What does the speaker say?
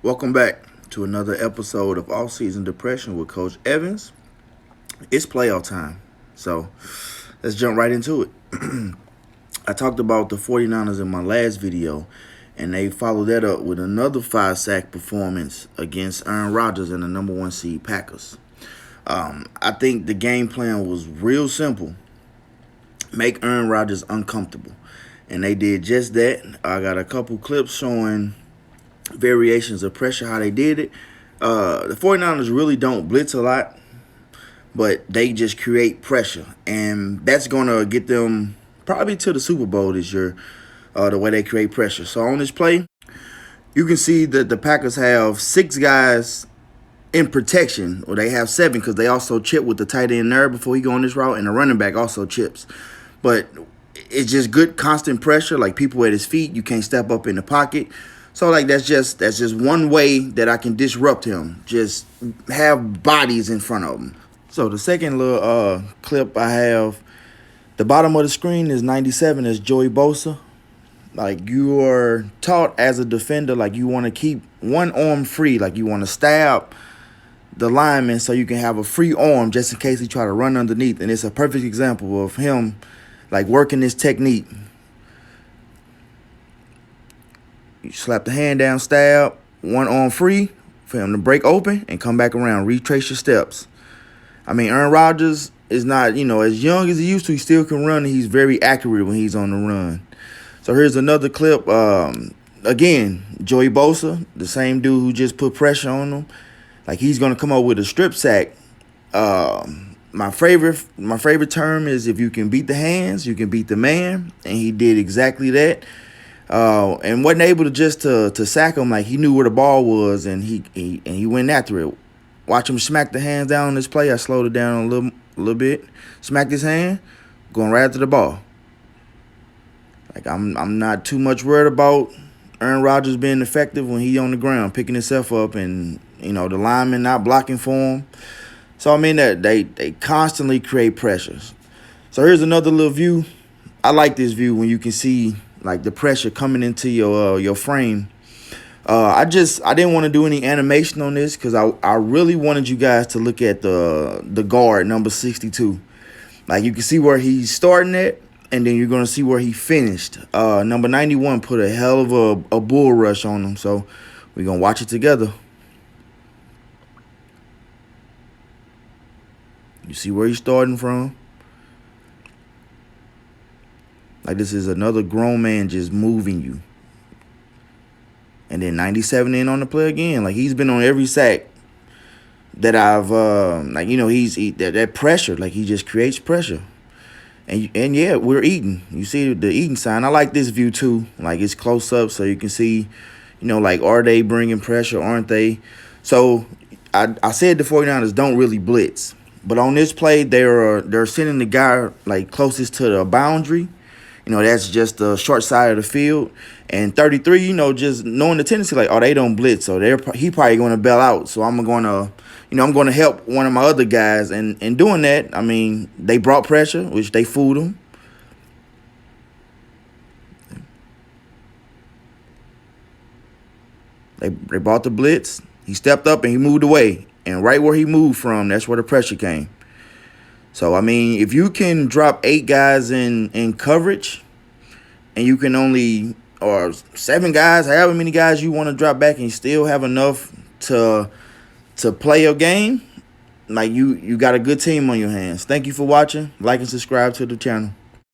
Welcome back to another episode of All Season Depression with Coach Evans. It's playoff time, so let's jump right into it. I talked about the 49ers in my last video, and they followed that up with another 5-sack performance against Aaron Rodgers and the number 1 seed Packers. I think the game plan was real simple. Make Aaron Rodgers uncomfortable. And they did just that. I got a couple clips showing variations of pressure, how they did it. The 49ers really don't blitz a lot, but they just create pressure. And that's going to get them probably to the Super Bowl this year, the way they create pressure. So on this play, you can see that the Packers have 6 guys in protection, or they have 7 because they also chip with the tight end there before he go on this route, and the running back also chips. But it's just good constant pressure, like people at his feet. You can't step up in the pocket. So, like, that's just one way that I can disrupt him. Just have bodies in front of him. So, the second little clip I have, the bottom of the screen is 97, is Joey Bosa. Like, you are taught as a defender, like, you want to keep one arm free. Like, you want to stab the lineman so you can have a free arm just in case he try to run underneath. And it's a perfect example of him, like, working this technique. You slap the hand down, stab, one arm free for him to break open and come back around, retrace your steps. I mean, Aaron Rodgers is not, as young as he used to. He still can run, and he's very accurate when he's on the run. So here's another clip. Again, Joey Bosa, the same dude who just put pressure on him. Like, he's going to come up with a strip sack. My favorite term is, if you can beat the hands, you can beat the man. And he did exactly that. And wasn't able to just to sack him. Like, he knew where the ball was, and he went after it. Watch him smack the hands down on this play. I slowed it down a little bit. Smacked his hand, going right after the ball. Like, I'm not too much worried about Aaron Rodgers being effective when he on the ground, picking himself up, and the lineman not blocking for him. So I mean that they constantly create pressures. So here's another little view. I like this view when you can see, like, the pressure coming into your frame. I didn't want to do any animation on this because I really wanted you guys to look at the guard, number 62. Like, you can see where he's starting at, and then you're going to see where he finished. Number 91 put a hell of a bull rush on him, so we're going to watch it together. You see where he's starting from? Like, this is another grown man just moving you. And then 97 in on the play again. Like, he's been on every sack that I've, that pressure. Like, he just creates pressure. And yeah, we're eating. You see the eating sign. I like this view too. Like, it's close up so you can see, like, are they bringing pressure? Aren't they? So I said the 49ers don't really blitz. But on this play, they're sending the guy, like, closest to the boundary. That's just the short side of the field. And 33, just knowing the tendency, like, they don't blitz, so he probably going to bail out. So I'm going to help one of my other guys. And in doing that, I mean, they brought pressure, which they fooled him. They brought the blitz. He stepped up and he moved away. And right where he moved from, that's where the pressure came. So, I mean, if you can drop 8 guys in coverage, and you can only, or 7 guys, however many guys you want to drop back, and you still have enough to play your game, like, you got a good team on your hands. Thank you for watching. Like and subscribe to the channel.